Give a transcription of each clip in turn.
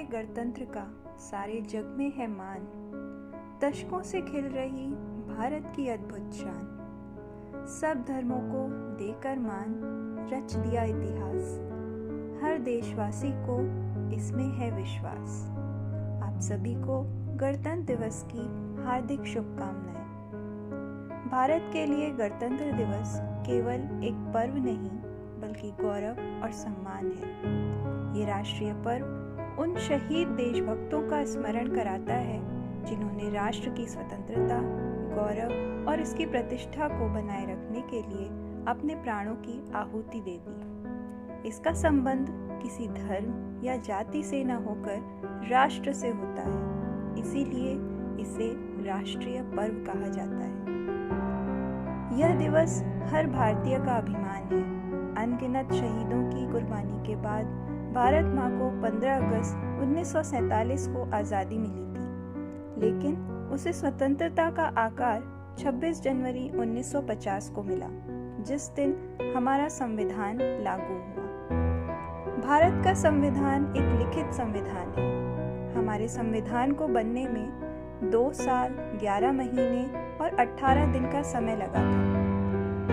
के गणतंत्र का सारे जग में है मान। दशकों से खिल रही भारत की अद्भुत शान। सब धर्मों को देकर मान रच दिया इतिहास। हर देशवासी को इसमें है विश्वास। आप सभी को गणतंत्र दिवस की हार्दिक शुभकामनाएं। भारत के लिए गणतंत्र दिवस केवल एक पर्व नहीं बल्कि गौरव और सम्मान है। ये राष्ट्रीय पर्व उन शहीद देशभक्तों का स्मरण कराता है जिन्होंने राष्ट्र की स्वतंत्रता, गौरव और इसकी प्रतिष्ठा को बनाए रखने के लिए अपने प्राणों की आहुति दे दी। इसका संबंध किसी धर्म या जाति से न होकर राष्ट्र से होता है, इसीलिए इसे राष्ट्रीय पर्व कहा जाता है। यह दिवस हर भारतीय का अभिमान है। अनगिनत शहीदों की कुर्बानी के बाद भारत माँ को 15 अगस्त 1947 को आज़ादी मिली थी, लेकिन उसे स्वतंत्रता का आकार 26 जनवरी 1950 को मिला, जिस दिन हमारा संविधान लागू हुआ। भारत का संविधान एक लिखित संविधान है। हमारे संविधान को बनने में 2 साल 11 महीने और 18 दिन का समय लगा था।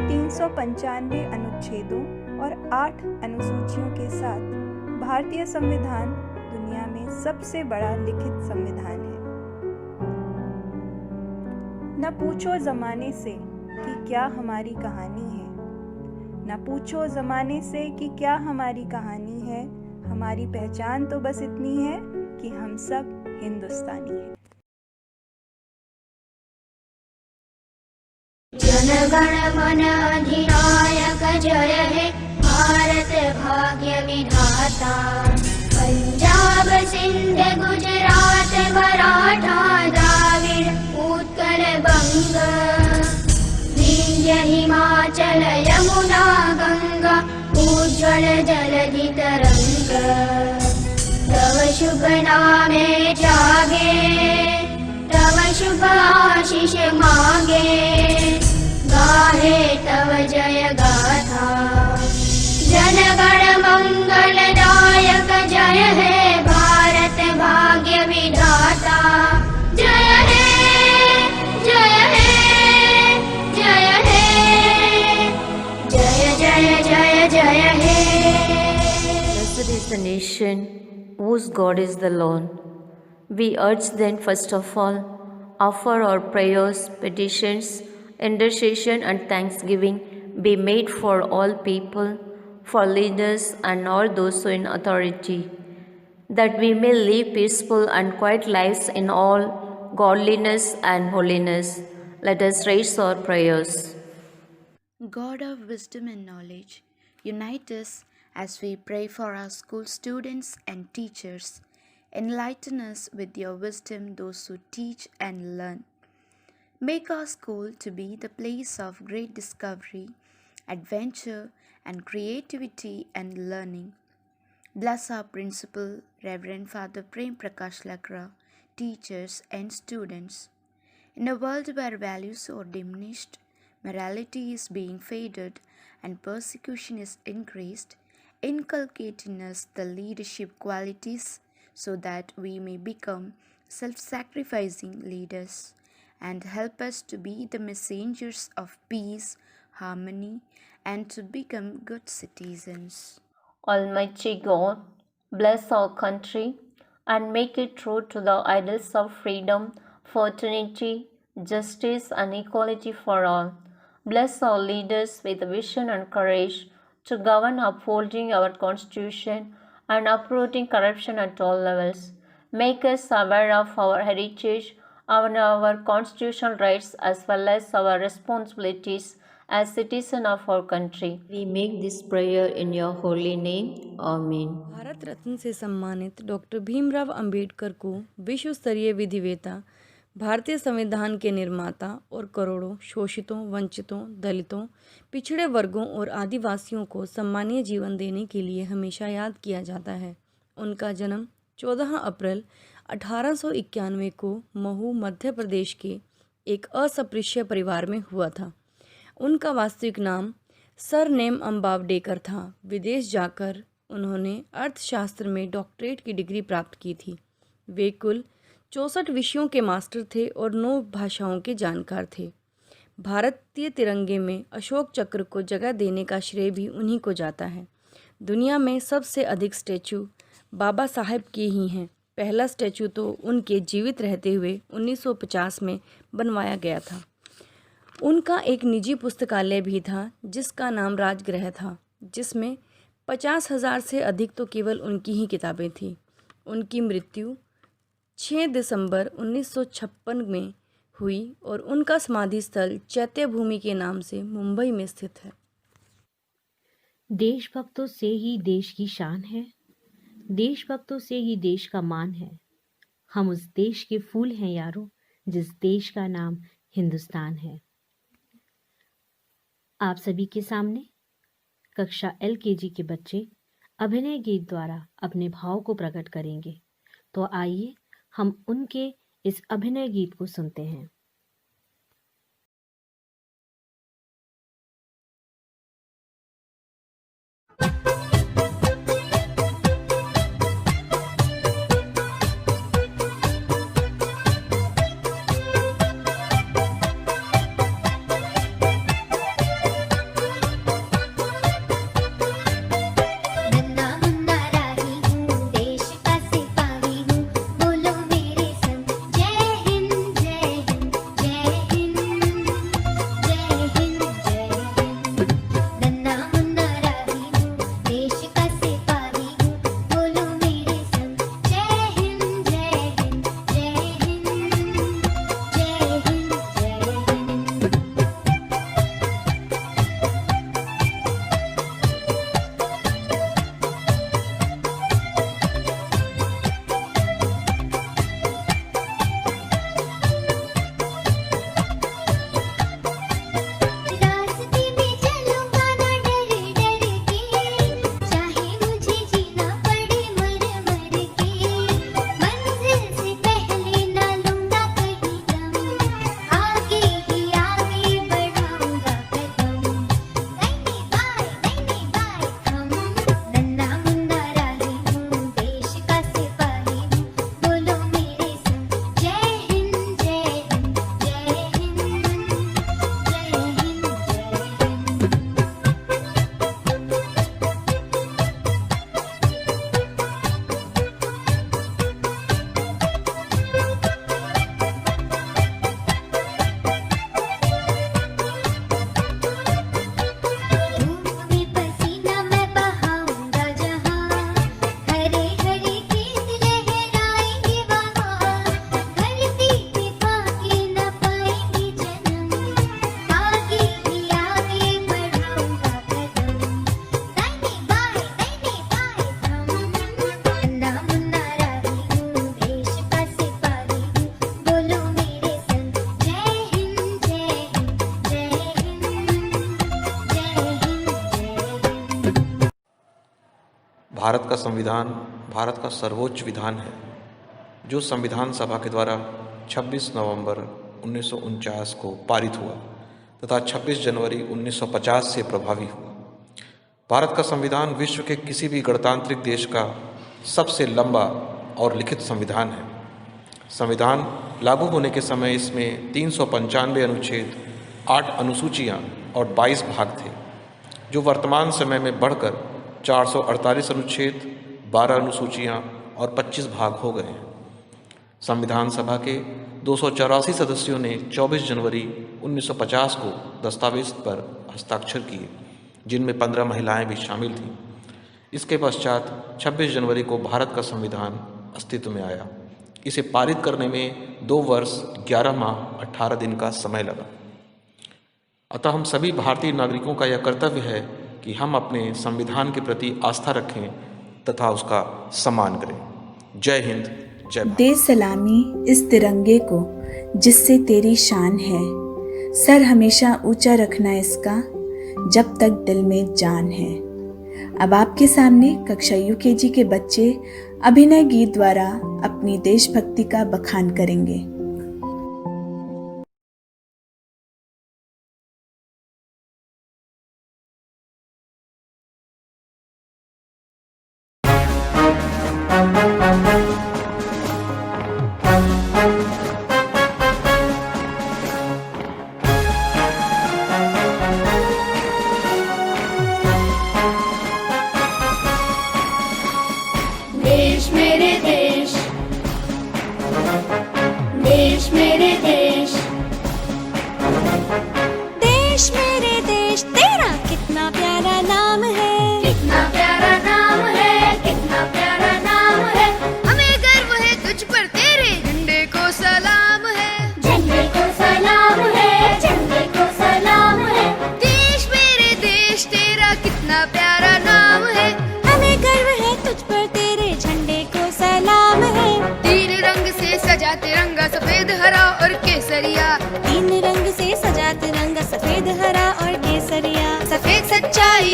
395 अनुच्छेदों और 8 अनुसूचियों के साथ भारतीय संविधान दुनिया में सबसे बड़ा लिखित संविधान है। न पूछो जमाने से कि क्या हमारी कहानी है, न पूछो जमाने से कि क्या हमारी कहानी है। हमारी पहचान तो बस इतनी है कि हम सब हिंदुस्तानी हैं। जन गण मन अधिनायक जय हे भारत भाग्य विधाता। पंजाब सिंध गुजरात मराठा द्राविड़ उत्कल बंग विंध्य हिमाचल यमुना गंगा उज्ज्वल जलधि तरंग। तव शुभ नामे जागे तव शुभ आशीष मांगे गाहे तव जय गाथा। जन गण मंगलदायक जय हे भारत भाग्य विधाता। जय हे जय हे जय हे जय जय जय जय हे। Blessed is the nation whose God is the Lord. We urge then first of all offer our prayers, petitions, intercession and thanksgiving be made for all people, for leaders and all those who in authority, that we may live peaceful and quiet lives in all godliness and holiness. Let us raise our prayers. God of wisdom and knowledge, unite us as we pray for our school students and teachers. Enlighten us with your wisdom, those who teach and learn. Make our school to be the place of great discovery, adventure, and creativity and learning. Bless our principal, Reverend Father Prem Prakash Lakra, teachers and students. In a world where values are diminished, morality is being faded, and persecution is increased, inculcate in us the leadership qualities so that we may become self-sacrificing leaders, and help us to be the messengers of peace, harmony, and to become good citizens. Almighty God, bless our country and make it true to the ideals of freedom, fraternity, justice, and equality for all. Bless our leaders with vision and courage to govern, upholding our Constitution and uprooting corruption at all levels. Make us aware of our heritage, our constitutional rights, as well as our responsibilities as citizens of our country. We make this prayer in your holy name. Amen. Bharat Ratna से सम्मानित doctor Bhimrao Ambedkar को विश्व स्तरीय विधिवेता, भारतीय संविधान के निर्माता और करोड़ों शोषितों, वंचितों, दलितों, पिछड़े वर्गों और आदिवासियों को सम्मानीय जीवन देने के लिए हमेशा याद किया जाता है। उनका जन्म 14 अप्रैल 1891 को महू, मध्य प्रदेश के एक अस्पृश्य परिवार में हुआ था। उनका वास्तविक नाम सरनेम अम्बावडेकर था। विदेश जाकर उन्होंने अर्थशास्त्र में डॉक्टरेट की डिग्री प्राप्त की थी। वे कुल 64 विषयों के मास्टर थे और 9 भाषाओं के जानकार थे। भारतीय तिरंगे में अशोक चक्र को जगह देने का श्रेय भी उन्हीं को जाता है। दुनिया में सबसे अधिक स्टैचू बाबा साहेब के ही हैं। पहला स्टैचू तो उनके जीवित रहते हुए 1950 में बनवाया गया था। उनका एक निजी पुस्तकालय भी था जिसका नाम राजगृह था, जिसमें 50,000 से अधिक तो केवल उनकी ही किताबें थीं। उनकी मृत्यु 6 दिसंबर 1956 में हुई और उनका समाधि स्थल चैत्य भूमि के नाम से मुंबई में स्थित है। देशभक्तों से ही देश की शान है, देशभक्तों से ही देश का मान है। हम उस देश के फूल हैं यारों, जिस देश का नाम हिंदुस्तान है। आप सभी के सामने कक्षा LKG के बच्चे अभिनय गीत द्वारा अपने भाव को प्रकट करेंगे। तो आइए हम उनके इस अभिनय गीत को सुनते हैं। नन्ना मुन्ना राही हूँ, देश का सिपाही हूँ, बोलो मेरे संग जय हिंद जय हिंद जय हिंद जय हिंद जय हिंद। नन्ना मुन्ना राही हूँ, देश का सिपाही हूँ, बोलो मेरे संग जय हिंद जय हिंद जय हिंद जय हिंद जय हिंद। रास्ते में चलूंगा ना डर डर के, चाहे मुझे जीना पड़े मर मर के। मंजिल से पहले ना लूंगा कहीं दम, आगे ही आगे बढ़ाऊंगा कदम। नहीं बाय हम, नन्ना मुन्ना राही हूँ, देश का सिपाही हूँ, बोलो मेरे संग जय हिंद जय हिंद जय हिंद जय हिंद जय हिंद। धूप में पसीना मैं बहाऊंगा जहाँ, हरे हरे खेत लहराएंगे वहाँ। धरती पे पाके न पाएंगे जन्म, आगे ही आगे बढ़ाऊंगा कदम। नहीं बाय हम, नन्ना मुन्ना राही हूँ, देश का सिपाही हूँ, बोलो मेरे संग जय हिंद जय हिंद जय हिंद जय हिंद जय हिंद। भारत का संविधान भारत का सर्वोच्च विधान है, जो संविधान सभा के द्वारा 26 नवंबर 1949 को पारित हुआ तथा 26 जनवरी 1950 से प्रभावी हुआ। भारत का संविधान विश्व के किसी भी गणतांत्रिक देश का सबसे लंबा और लिखित संविधान है। संविधान लागू होने के समय इसमें 395 अनुच्छेद, 8 अनुसूचियाँ और 22 भाग थे, जो वर्तमान समय में बढ़कर 448 अनुच्छेद, 12 अनुसूचियाँ और 25 भाग हो गए हैं। संविधान सभा के 284 सदस्यों ने 24 जनवरी 1950 को दस्तावेज पर हस्ताक्षर किए, जिनमें 15 महिलाएं भी शामिल थीं। इसके पश्चात 26 जनवरी को भारत का संविधान अस्तित्व में आया। इसे पारित करने में 2 वर्ष 11 माह 18 दिन का समय लगा। अतः हम सभी भारतीय नागरिकों का यह कर्तव्य है कि हम अपने संविधान के प्रति आस्था रखें तथा उसका सम्मान करें। जय हिंद, जय भारत। दे सलामी इस तिरंगे को जिससे तेरी शान है, सर हमेशा ऊंचा रखना इसका जब तक दिल में जान है। अब आपके सामने कक्षा UKG के बच्चे अभिनय गीत द्वारा अपनी देशभक्ति का बखान करेंगे।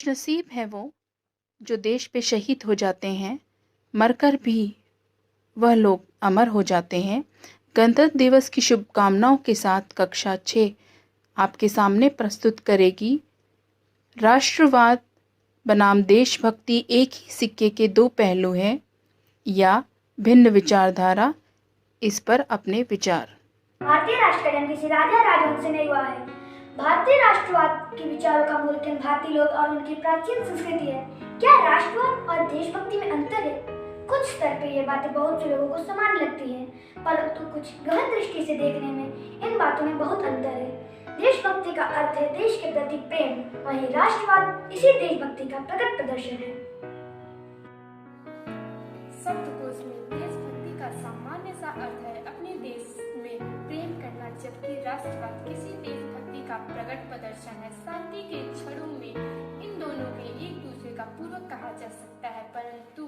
नसीब है वो जो देश पे शहीद हो जाते हैं, मरकर भी वह लोग अमर हो जाते हैं। गणतंत्र दिवस की शुभकामनाओं के साथ कक्षा 6 आपके सामने प्रस्तुत करेगी राष्ट्रवाद बनाम देशभक्ति एक ही सिक्के के दो पहलू हैं या भिन्न विचारधारा, इस पर अपने विचार। भारतीय राष्ट्र का जन्म किसी राजा राजवंश से नहीं हुआ है। भारतीय राष्ट्रवाद के विचारों का मूल केंद्र भारतीय लोग और उनकी प्राचीन संस्कृति है। क्या राष्ट्रवाद और देशभक्ति में अंतर है? कुछ स्तर पे ये बातें बहुत से लोगों को समान लगती हैं, परंतु कुछ गहन दृष्टि से देखने में इन बातों में बहुत अंतर है। देशभक्ति का अर्थ है देश के प्रति प्रेम, वहीं राष्ट्रवाद इसी देशभक्ति का प्रकट प्रदर्शन है। शब्दकोश में देशभक्ति का सामान्य सा अर्थ है अपने देश में प्रेम करना, जबकि राष्ट्रवाद किसी देशभक्ति का प्रकट प्रदर्शन है। शांति के क्षणों में इन दोनों के एक दूसरे का पूरक कहा जा सकता है, परंतु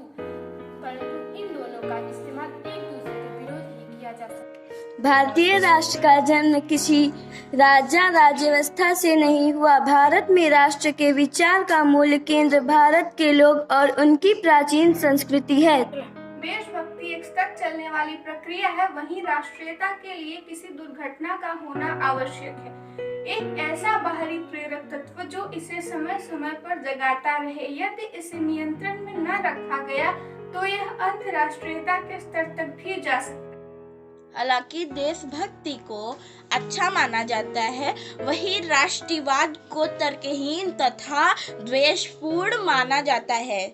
इन दोनों का इस्तेमाल एक दूसरे के विरोध ही किया जा सकता है। भारतीय राष्ट्र का जन्म किसी राजा राज्यवस्था से नहीं हुआ। भारत में राष्ट्र के विचार का मूल केंद्र भारत के लोग और उनकी प्राचीन संस्कृति है। देशभक्ति एक सतत चलने वाली प्रक्रिया है, वहीं राष्ट्रीयता के लिए किसी दुर्घटना का होना आवश्यक है। एक ऐसा बाहरी प्रेरक तत्व जो इसे समय समय पर जगाता रहे। यदि इसे नियंत्रण में न रखा गया तो यह अंतर्राष्ट्रीयता के स्तर तक भी जा सकता है। हालांकि देशभक्ति को अच्छा माना जाता है, वही राष्ट्रवाद को तर्कहीन तथा द्वेषपूर्ण माना जाता है।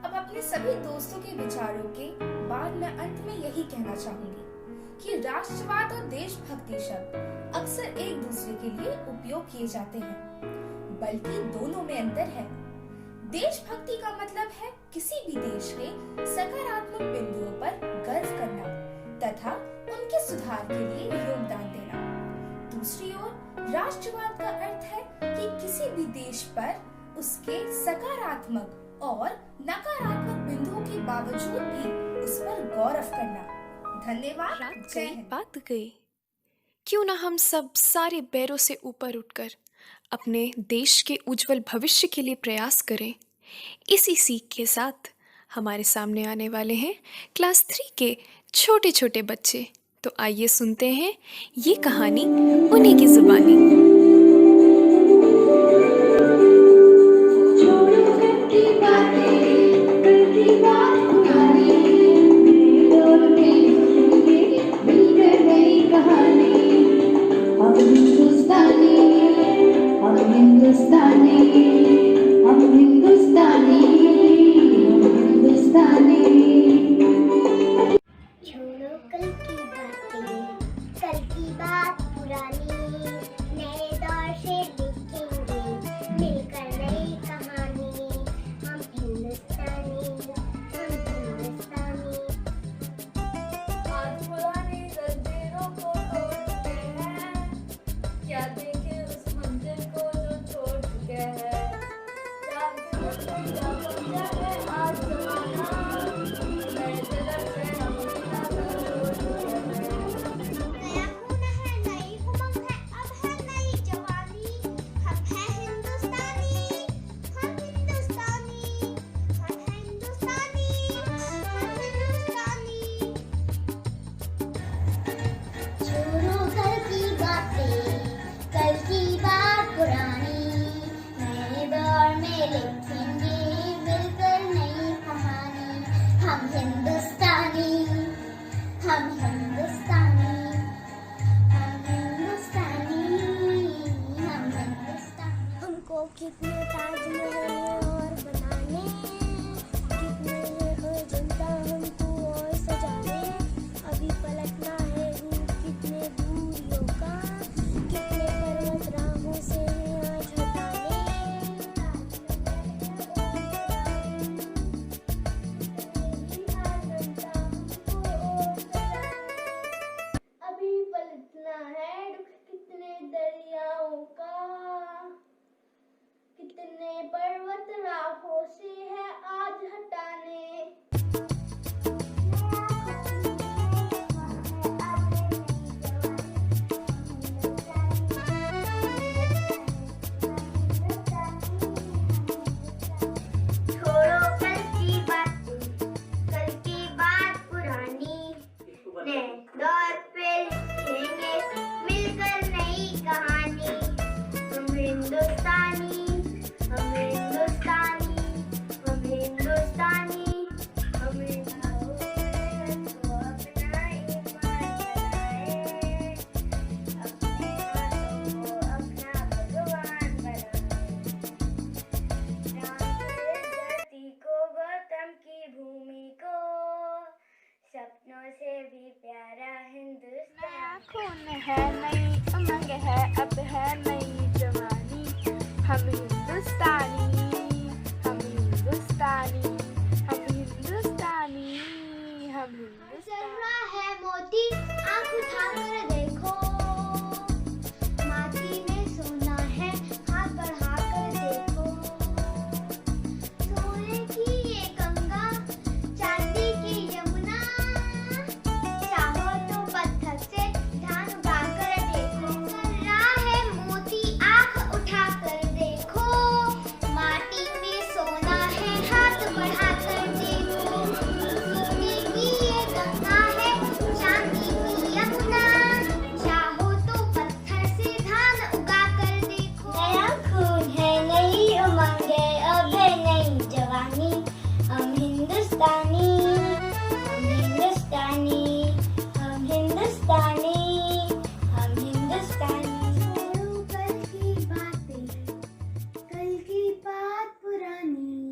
अब अपने सभी दोस्तों के विचारों के बाद मैं अंत में यही कहना चाहूंगी कि राष्ट्रवाद और देशभक्ति शब्द अक्सर एक दूसरे के लिए उपयोग किए जाते हैं, बल्कि दोनों में अंतर है। देशभक्ति का मतलब है किसी भी देश के सकारात्मक बिंदुओं पर गर्व करना तथा उनके सुधार के लिए योगदान देना। दूसरी ओर राष्ट्रवाद का अर्थ है कि किसी भी देश पर उसके सकारात्मक और नकारात्मक बिंदुओं के बावजूद भी उस पर गौरव करना। धन्यवाद। बात गई, क्यों ना हम सब सारे बैरों से ऊपर उठकर अपने देश के उज्जवल भविष्य के लिए प्रयास करें। इसी सीख के साथ हमारे सामने आने वाले हैं क्लास 3 के छोटे छोटे बच्चे। तो आइए सुनते हैं ये कहानी उन्हीं की जुबानी। हम हिंदुस्तानी, हम हिंदुस्तानी, हम हिंदुस्तानी, हम जर्रा है मोती आँख उठाकर देखो, माटी में सोना है हाथ बढ़ाकर देखो, सोने की ये गंगा चांदी की यमुना, चाहो तो पत्थर से ध्यान उठाकर देखो। जर्रा है मोती आँख उठाकर देखो, माटी में सोना है हाथ बढ़ाकर देखो, सोने की ये गंगा है चांदी की यमुना, चाहो तो पत्थर से धान उगा कर देखो। नया खून है नई उमंग है अब है नई जवानी, हम हिंदुस्तानी, हम हिंदुस्तानी, हम हिंदुस्तानी, हम हिंदुस्तानी। छोड़ो कल की बातें, कल की बात पुरानी,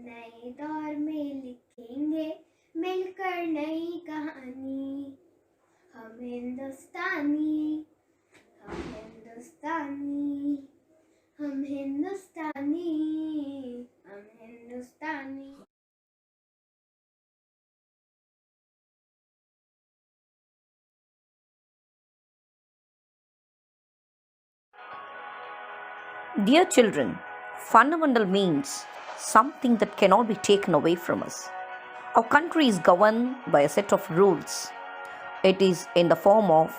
नए दौर में लिखेंगे मिलकर नई कहानी, हम हिंदुस्तानी, हम हिंदुस्तानी, हम हिंदुस्तानी, हम हिंदुस्तानी। Dear children, fundamental means something that cannot be taken away from us. Our country is governed by a set of rules. It is in the form of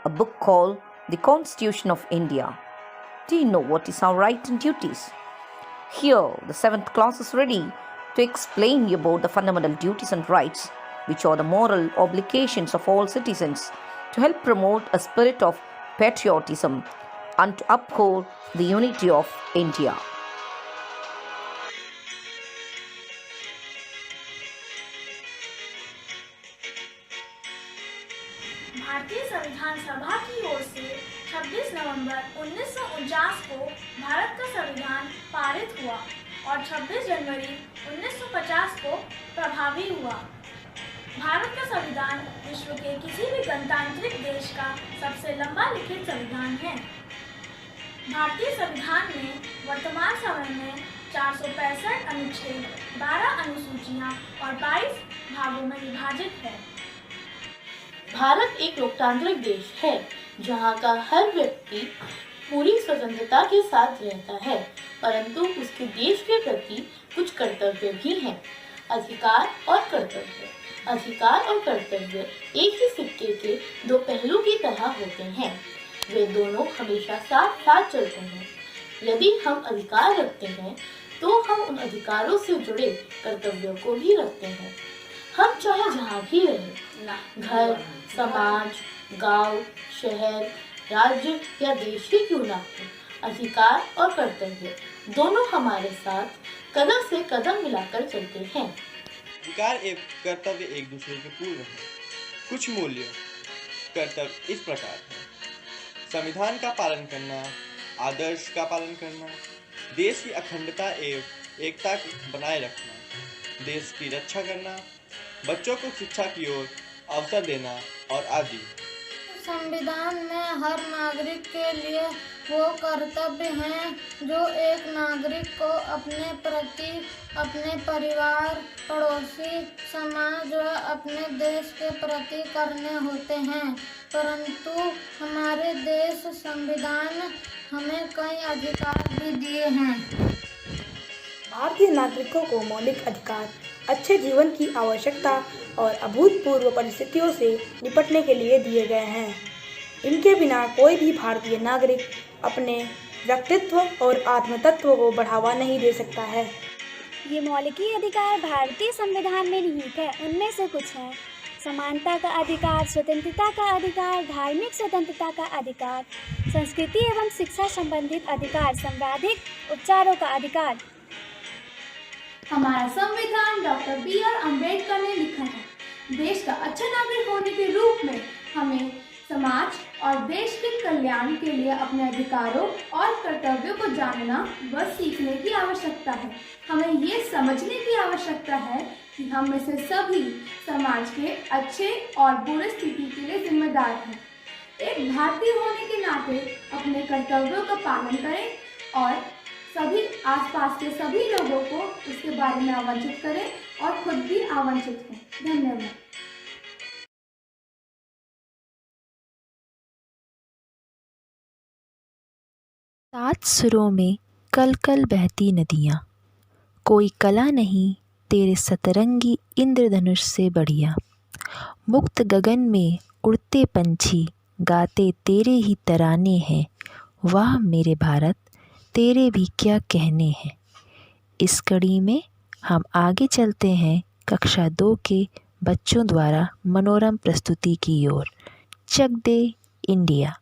a book called the Constitution of India. Do you know what is our rights and duties? Here, the 7th class is ready to explain you about the fundamental duties and rights, which are the moral obligations of all citizens to help promote a spirit of patriotism and to uphold the unity of India. भारतीय संविधान सभा की ओर से 26 नवंबर 1949 को भारत का संविधान पारित हुआ और 26 जनवरी 1950 को प्रभावी हुआ। भारत का संविधान विश्व के किसी भी गणतांत्रिक देश का सबसे लंबा लिखित संविधान है। भारतीय संविधान में वर्तमान समय में 465 अनुच्छेद, 12 अनुसूचियां और 22 भागों में विभाजित है। भारत एक लोकतांत्रिक देश है जहाँ का हर व्यक्ति पूरी स्वतंत्रता के साथ रहता है, परंतु उसके देश के प्रति कुछ कर्तव्य भी हैं। अधिकार और कर्तव्य। अधिकार और कर्तव्य एक ही सिक्के के दो पहलू की तरह होते हैं। वे दोनों हमेशा साथ साथ चलते हैं। यदि हम अधिकार रखते हैं तो हम उन अधिकारों से जुड़े कर्तव्यों को भी रखते हैं। हम चाहे जहाँ भी रहें, घर, समाज, गांव, शहर, राज्य या देश ही क्यों ना हो, अधिकार और कर्तव्य दोनों हमारे साथ कदम से कदम मिलाकर चलते हैं। अधिकार एवं कर्तव्य एक दूसरे के पूर्व हैं। कुछ मूल्य कर्तव्य इस प्रकार हैं: संविधान का पालन करना, आदर्श का पालन करना, देश की अखंडता एवं एकता बनाए रखना, देश की रक्षा करना, बच्चों को शिक्षा की ओर अवसर देना और आदि। संविधान में हर नागरिक के लिए वो कर्तव्य हैं जो एक नागरिक को अपने प्रति, अपने परिवार, पड़ोसी, समाज व अपने देश के प्रति करने होते हैं, परंतु हमारे देश संविधान हमें कई अधिकार भी दिए हैं। भारतीय नागरिकों को मौलिक अधिकार, अच्छे जीवन की आवश्यकता और अभूतपूर्व परिस्थितियों से निपटने के लिए दिए गए हैं। इनके बिना कोई भी भारतीय नागरिक अपने व्यक्तित्व और आत्मतत्व को बढ़ावा नहीं दे सकता है। ये मौलिक अधिकार भारतीय संविधान में निहित है। उनमें से कुछ हैं: समानता का अधिकार, स्वतंत्रता का अधिकार, धार्मिक स्वतंत्रता का अधिकार, संस्कृति एवं शिक्षा संबंधित अधिकार, संवैधानिक उपचारों का अधिकार। हमारा संविधान डॉक्टर बी.आर. अम्बेडकर ने लिखा है। देश का अच्छा नागरिक होने के रूप में हमें समाज और देश के कल्याण के लिए अपने अधिकारों और कर्तव्यों को जानना व सीखने की आवश्यकता है। हमें ये समझने की आवश्यकता है कि हम में से सभी समाज के अच्छे और बुरे स्थिति के लिए जिम्मेदार हैं। एक भारतीय होने के नाते अपने कर्तव्यों का पालन करें और आसपास के सभी लोगों को इसके बारे में आमंत्रित करें और खुद भी आमंत्रित हों। धन्यवाद। सात सुरों में कल कल बहती नदियाँ, कोई कला नहीं तेरे सतरंगी इंद्रधनुष से बढ़िया। मुक्त गगन में उड़ते पंछी गाते तेरे ही तराने हैं, वाह मेरे भारत तेरे भी क्या कहने हैं। इस कड़ी में हम आगे चलते हैं कक्षा 2 के बच्चों द्वारा मनोरम प्रस्तुति की ओर। चक दे India.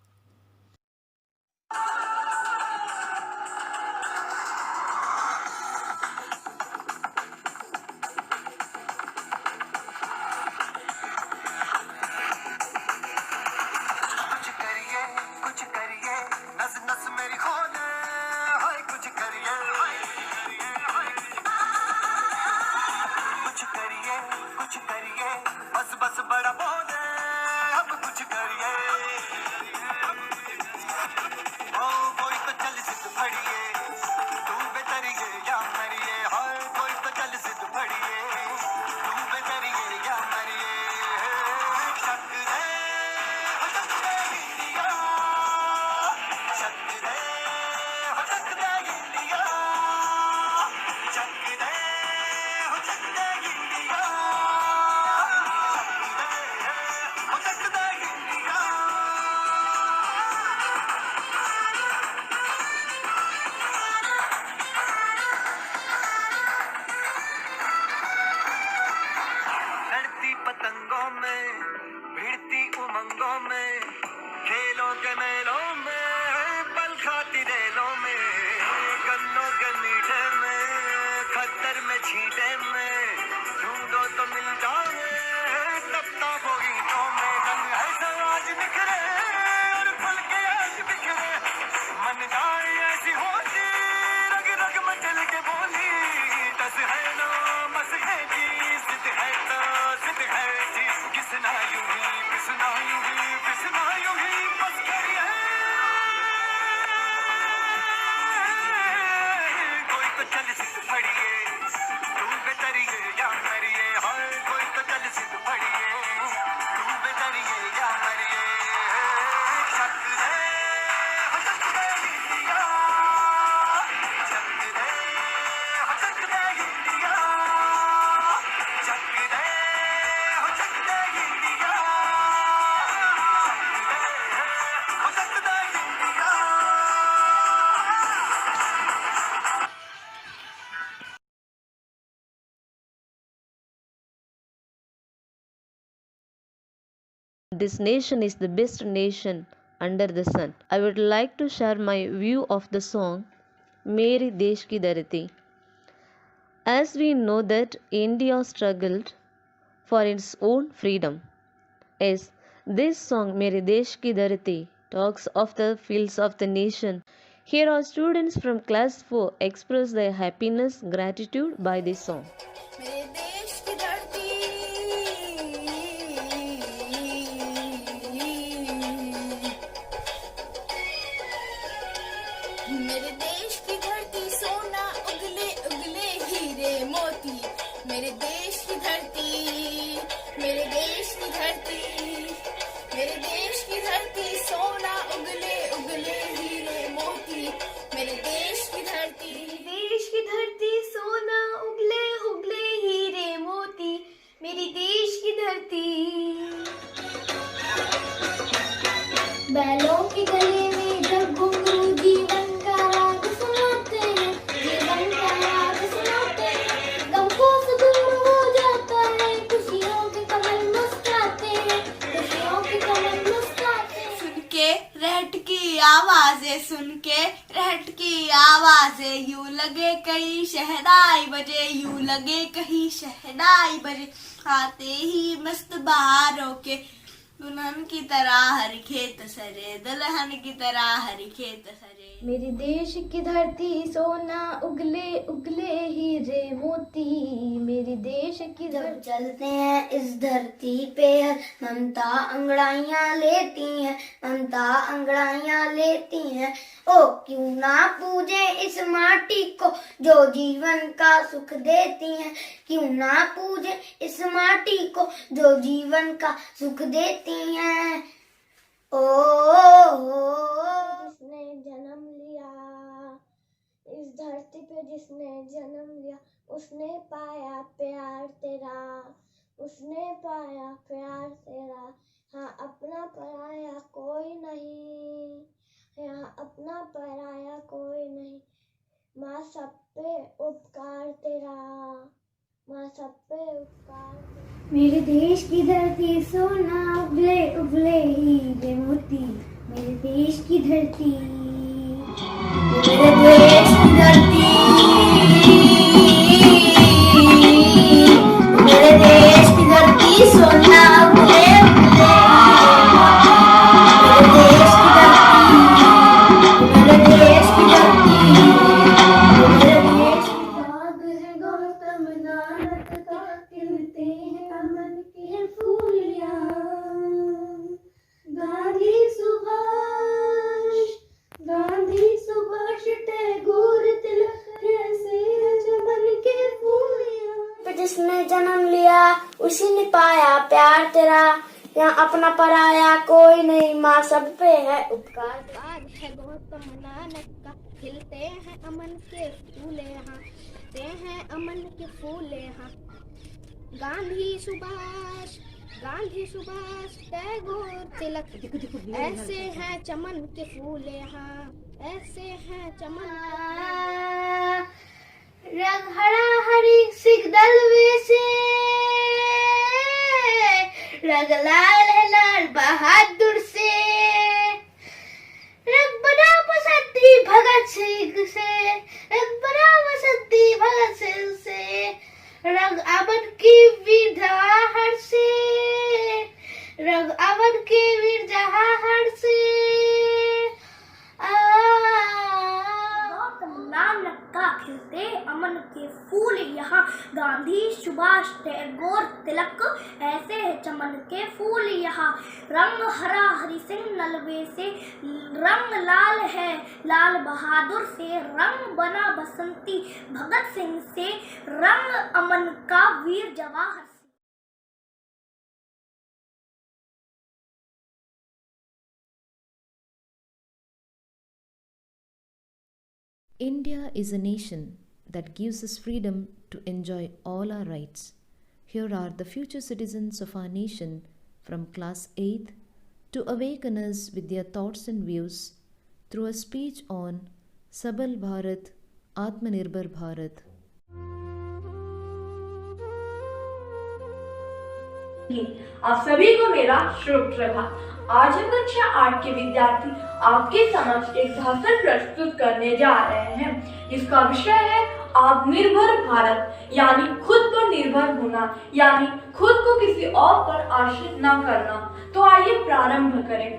This nation is the best nation under the sun. I would like to share my view of the song Mere Desh Ki Dharti. As we know that India struggled for its own freedom. As this song Mere Desh Ki Dharti talks of the fields of the nation. Here are students from class 4 express their happiness, gratitude by this song. मेरे देश की धरती सोना उगले उगले हीरे मोती। मेरे देश की धरती, मेरे देश की धरती, मेरे देश की धरती सोना उगले उगले हीरे मोती। मेरे देश की धरती, देश की धरती सोना उगले उगले हीरे मोती। मेरी देश की धरती। बैलों के गले में जब घुंघरू जीवन का राग सुनाते हैं, जीवन का राग सुनाते हैं। गम को दूर हो जाता है, खुशियों के कमल मुस्कुराते हैं, खुशियों के कमल मुस्कुराते हैं। सुन के रहट की आवाजें, सुन के रहट की आवाजें, यूं लगे कहीं शहनाई बजे, यूं लगे कहीं शहनाई बजे। आते ही मस्त बहारों के दुल्हन की तरह हर खेत सरे, दुल्हन की तरह हर खेत सरे। मेरे देश की धरती सोना उगले उगले हीरे मोती, मेरे देश की जब चलते हैं इस धरती पे ममता अंगड़ाइयाँ लेती हैं, ममता अंगड़ाइयाँ लेती हैं। ओ क्यों ना पूजे इस माटी को जो जीवन का सुख देती हैं, क्यों ना पूजे इस माटी को जो जीवन का सुख देती हैं। ओ जिसने जन्म लिया इस धरती पे, जिसने जन्म लिया उसने पाया प्यार तेरा, उसने पाया प्यार तेरा। हाँ अपना पराया कोई नहीं, यहाँ अपना पराया कोई नहीं। माँ सब पे उपकार तेरा, माँ सब पे उपकार तेरा। मेरे देश की धरती सोना उगले उगले हीरे मोती, मेरे देश की धरती, मेरे देश की धरती, मेरे देश की धरती सोना उगले उगले हीरे मोती, मेरे देश की धरती, मेरे देश की धरती। बाग है गौतम नानक का, खिलते हैं अमन के फूलियाँ। गांधी सुभाष टैगोर तिलक ऐसे हैं चमन के फूलियाँ। जिसने जन्म लिया उसी ने पाया प्यार तेरा, यहाँ अपना पराया कोई नहीं। माँ सब पे है उपकार। बाग है गौतम नानक का, खिलते हैं अमन के फूले यहाँ, खिलते हैं अमन के फूले यहाँ। गांधी सुभाष टैगोर तिलक ऐसे हैं चमन के फूल यहाँ, ऐसे हैं चमन। रंग हरा हरी सिख दलवे से, रंग लाल है लाल बहादुर से, रंग बना बसंती भगत सिंह से, रंग बना बसंती भगत सिंह से। रंग अमन की वीर जवाहर से, रंग अमन के वीर जवाहर से। गौतम नानक का खिलते अमन के फूल यहाँ, गांधी सुभाष टैगोर तिलक ऐसे है चमन के फूल यहाँ। रंग हरा हरि सिंह नलवे से, रंग लाल है लाल बहादुर से, रंग बना बसंती भगत सिंह से, रंग अमन का वीर जवाहर से। India is a nation that gives us freedom to enjoy all our rights. Here are the future citizens of our nation from class 8th to awaken us with their thoughts and views through a speech on Sabal Bharat, Atmanirbhar Bharat. आप सभी को मेरा शुभ प्रभात। आज हम कक्षा 8 के विद्यार्थी आपके समक्ष एक भाषण प्रस्तुत करने जा रहे हैं जिसका विषय है आत्मनिर्भर भारत, यानी खुद पर निर्भर होना, यानी खुद को किसी और पर आश्रित न करना। तो आइए प्रारंभ करें।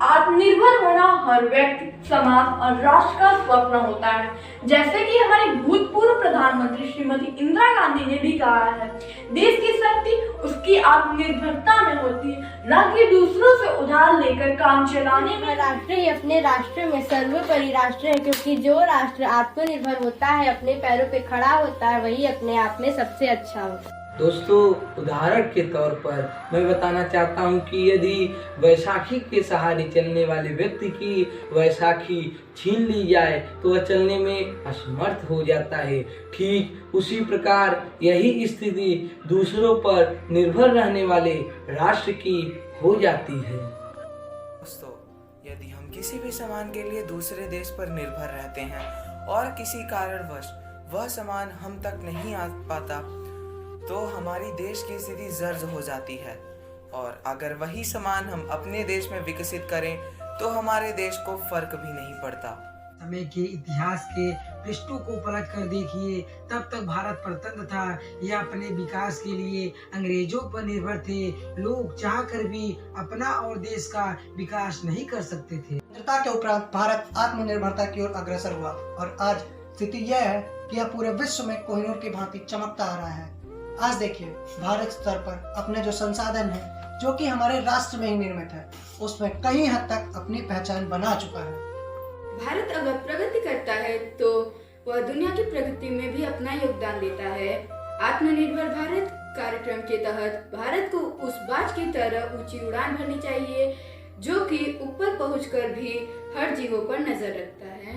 आत्मनिर्भर होना हर व्यक्ति, समाज और राष्ट्र का स्वप्न होता है। जैसे कि हमारी भूतपूर्व प्रधानमंत्री श्रीमती इंदिरा गांधी ने भी कहा है, देश की शक्ति उसकी आत्मनिर्भरता में होती है, न कि दूसरों से उधार लेकर काम चलाने में। राष्ट्र ही अपने राष्ट्र में सर्वोपरि राष्ट्र है, क्योंकि जो राष्ट्र आत्मनिर्भर होता है, अपने पैरों पे खड़ा होता है, वही अपने आप में सबसे अच्छा होता है। दोस्तों, उदाहरण के तौर पर मैं बताना चाहता हूं कि यदि वैशाखी के सहारे चलने वाले व्यक्ति की वैशाखी छीन ली जाए तो वह चलने में असमर्थ हो जाता है। ठीक उसी प्रकार यही स्थिति दूसरों पर निर्भर रहने वाले राष्ट्र की हो जाती है। दोस्तों, यदि हम किसी भी सामान के लिए दूसरे देश पर निर्भर रहते हैं और किसी कारणवश वह सामान हम तक नहीं आ पाता, तो हमारी देश की स्थिति जर्ज हो जाती है। और अगर वही सामान हम अपने देश में विकसित करें तो हमारे देश को फर्क भी नहीं पड़ता। समय के इतिहास के पृष्ठों को पलट कर देखिए, तब तक भारत परतंत्र था। यह अपने विकास के लिए अंग्रेजों पर निर्भर थे। लोग चाहकर भी अपना और देश का विकास नहीं कर सकते थे। स्वतंत्रता के उपरांत भारत आत्मनिर्भरता की ओर अग्रसर हुआ और आज स्थिति यह है कि यह पूरे विश्व में कोहिनूर की भांति चमकता आ रहा है। आज देखिए, भारत स्तर पर अपने जो संसाधन है, जो कि हमारे राष्ट्र में ही निर्मित है, उसमें कई हद तक अपनी पहचान बना चुका है। भारत अगर प्रगति करता है तो वह दुनिया की प्रगति में भी अपना योगदान देता है। आत्मनिर्भर भारत कार्यक्रम के तहत भारत को उस बाज की तरह ऊंची उड़ान भरनी चाहिए जो कि ऊपर पहुंचकर भी हर जीवों पर नजर रखता है।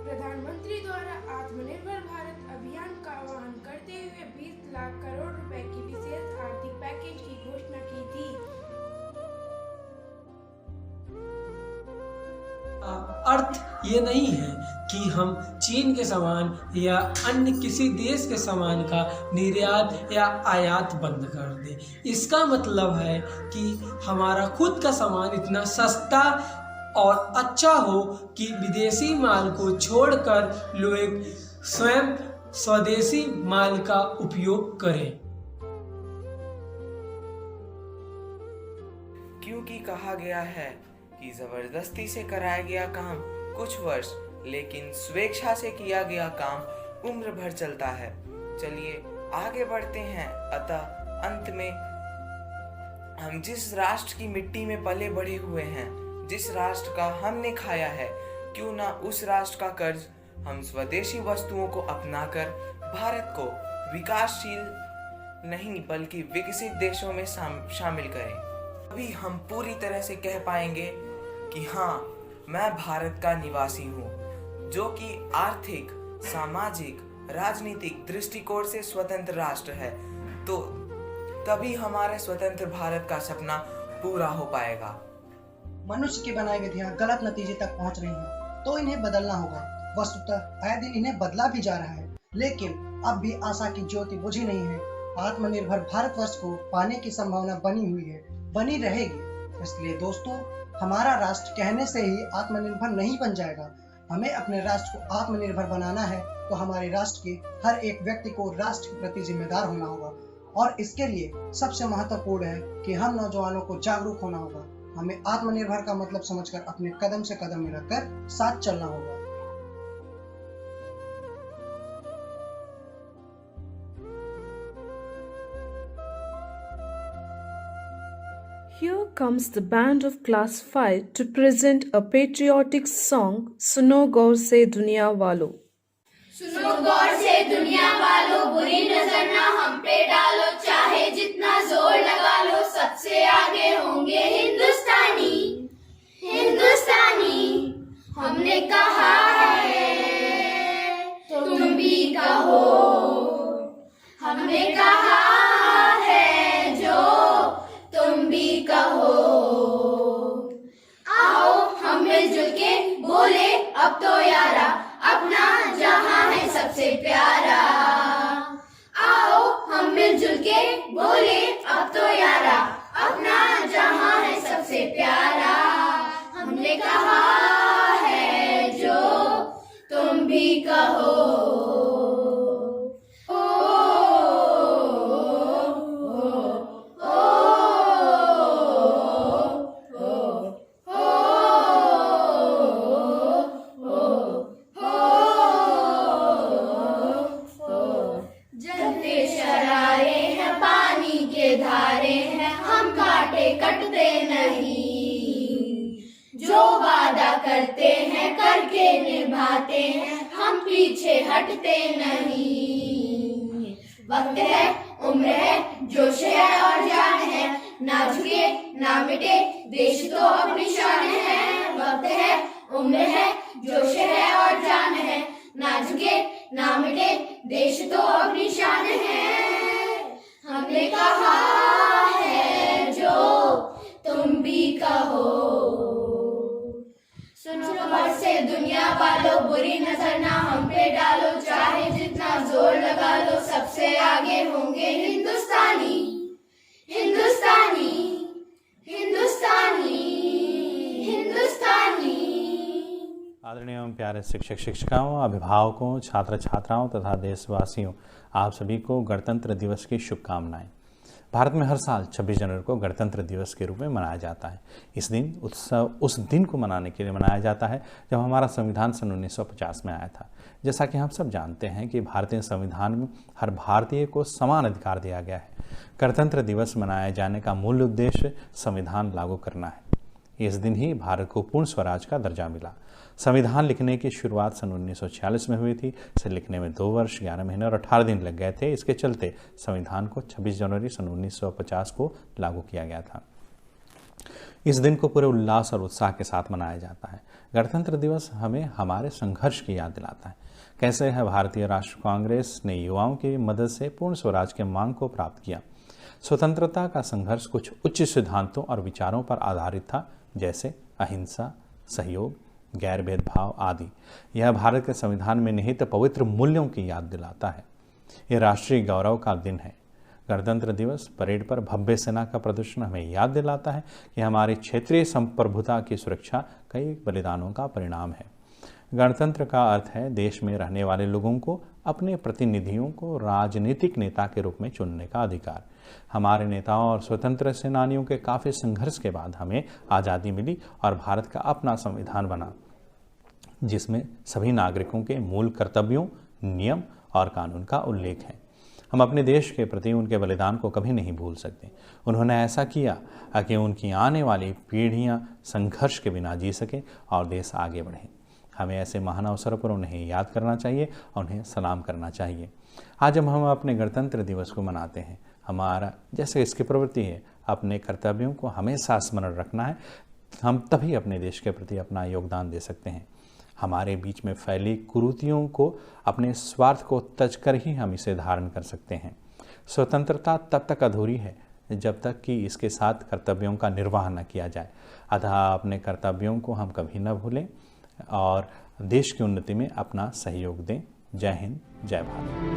प्रधानमंत्री द्वारा आत्मनिर्भर भारत अभियान का आह्वान करते हुए 20 लाख करोड़ रुपए की विशेष आर्थिक पैकेज की घोषणा की थी। अर्थ ये नहीं है कि हम चीन के सामान या अन्य किसी देश के सामान का निर्यात या आयात बंद कर दें। इसका मतलब है कि हमारा खुद का सामान इतना सस्ता और अच्छा हो कि विदेशी माल को छोड़कर लोग स्वयं स्वदेशी माल का उपयोग करें। क्योंकि कहा गया है कि जबरदस्ती से कराया गया काम कुछ वर्ष, लेकिन स्वेच्छा से किया गया काम उम्र भर चलता है। चलिए आगे बढ़ते हैं। अतः अंत में हम जिस राष्ट्र की मिट्टी में पले बढ़े हुए हैं, जिस राष्ट्र का हमने खाया है, क्यों ना उस राष्ट्र का कर्ज हम स्वदेशी वस्तुओं को अपनाकर भारत को विकासशील नहीं बल्कि विकसित देशों में शामिल करें। अभी हम पूरी तरह से कह पाएंगे कि हाँ, मैं भारत का निवासी हूँ, जो कि आर्थिक, सामाजिक, राजनीतिक दृष्टिकोण से स्वतंत्र राष्ट्र है। तो तभी हमारे स्वतंत्र भारत का सपना पूरा हो पाएगा। मनुष्य की बनाई विधियां गलत नतीजे तक पहुंच रही हैं, तो इन्हें बदलना होगा। वस्तुतः आए दिन इन्हें बदला भी जा रहा है, लेकिन अब भी आशा की ज्योति बुझी नहीं है। आत्मनिर्भर भारतवर्ष को पाने की संभावना बनी हुई है, बनी रहेगी। इसलिए दोस्तों, हमारा राष्ट्र कहने से ही आत्मनिर्भर नहीं बन जाएगा। हमें अपने राष्ट्र को आत्मनिर्भर बनाना है तो हमारे राष्ट्र के हर एक व्यक्ति को राष्ट्र के प्रति जिम्मेदार होना होगा। और इसके लिए सबसे महत्वपूर्ण है कि हम नौजवानों को जागरूक होना होगा। हमें आत्मनिर्भर का मतलब समझकर अपने कदम से कदम मिलाकर साथ चलना होगा। Here comes the band of class 5 to present a patriotic song, सुनो गौर से दुनिया वालों। सुनो गौर से दुनिया वालों, बुरी नजर ना हम पे डालो, चाहे जितना जोर लगा लो, सबसे आगे होंगे हिंदुस्तानी। हिंदुस्तानी हमने कहा है, तुम भी कहो। हमने कहा है जो तुम भी कहो। आओ हम मिलजुल के बोले अब तो यारा, अपना जहां है सबसे प्यारा। आओ हम मिलजुल के बोले अब तो यारा, अपना जहां है सबसे प्यारा। हमने कहा है जो तुम भी कहो। करते हैं करके निभाते हैं, हम पीछे हटते नहीं। वक्त है, उम्र है, जोश है और जान है, ना झुके ना मिटे देश तो अपनी शान है। वक्त है, उम्र है, जोश है और जान है, ना झुके ना मिटे देश तो अपनी शान है। हमने कहा है जो तुम भी कहो। सुनो गौर से दुनिया वालों, बुरी नजर ना हम पे डालो, चाहे जितना जोर लगा लो, सबसे आगे होंगे हिंदुस्तानी। हिंदुस्तानी हिंदुस्तानी हिंदुस्तानी। आदरणीय एवं प्यारे शिक्षक शिक्षिकाओं, अभिभावकों, छात्र छात्राओं तथा देशवासियों, आप सभी को गणतंत्र दिवस की शुभकामनाएं। भारत में हर साल 26 जनवरी को गणतंत्र दिवस के रूप में मनाया जाता है। इस दिन उत्सव उस दिन को मनाने के लिए मनाया जाता है जब हमारा संविधान सन 1950 में आया था। जैसा कि हम सब जानते हैं कि भारतीय संविधान में हर भारतीय को समान अधिकार दिया गया है। गणतंत्र दिवस मनाए जाने का मूल उद्देश्य संविधान लागू करना है। इस दिन ही भारत को पूर्ण स्वराज का दर्जा मिला। संविधान लिखने की शुरुआत सन 1946 में हुई थी। इसे लिखने में 2 वर्ष 11 महीने और 18 दिन लग गए थे। इसके चलते संविधान को 26 जनवरी सन 1950 को लागू किया गया था। इस दिन को पूरे उल्लास और उत्साह के साथ मनाया जाता है। गणतंत्र दिवस हमें हमारे संघर्ष की याद दिलाता है। कैसे है भारतीय राष्ट्रीय कांग्रेस ने युवाओं की मदद से पूर्ण स्वराज के मांग को प्राप्त किया। स्वतंत्रता का संघर्ष कुछ उच्च सिद्धांतों और विचारों पर आधारित था, जैसे अहिंसा, सहयोग, गैर भेदभाव आदि। यह भारत के संविधान में निहित पवित्र मूल्यों की याद दिलाता है। यह राष्ट्रीय गौरव का दिन है। गणतंत्र दिवस परेड पर भव्य सेना का प्रदर्शन हमें याद दिलाता है कि हमारी क्षेत्रीय संप्रभुता की सुरक्षा कई बलिदानों का परिणाम है। गणतंत्र का अर्थ है देश में रहने वाले लोगों को अपने प्रतिनिधियों को राजनीतिक नेता के रूप में चुनने का अधिकार। हमारे नेताओं और स्वतंत्र सेनानियों के काफ़ी संघर्ष के बाद हमें आज़ादी मिली और भारत का अपना संविधान बना, जिसमें सभी नागरिकों के मूल कर्तव्यों, नियम और कानून का उल्लेख है। हम अपने देश के प्रति उनके बलिदान को कभी नहीं भूल सकते। उन्होंने ऐसा किया कि उनकी आने वाली पीढ़ियां संघर्ष के बिना जी सकें और देश आगे बढ़े। हमें ऐसे महान अवसरों पर उन्हें याद करना चाहिए और उन्हें सलाम करना चाहिए। आज जब हम अपने गणतंत्र दिवस को मनाते हैं, हमारा जैसे इसकी प्रवृत्ति है अपने कर्तव्यों को हमेशा स्मरण रखना है। हम तभी अपने देश के प्रति अपना योगदान दे सकते हैं। हमारे बीच में फैली कुरीतियों को अपने स्वार्थ को तज कर ही हम इसे धारण कर सकते हैं। स्वतंत्रता तब तक अधूरी है जब तक कि इसके साथ कर्तव्यों का निर्वाह न किया जाए। अतः अपने कर्तव्यों को हम कभी न भूलें और देश की उन्नति में अपना सहयोग दें। जय हिंद, जय भारत।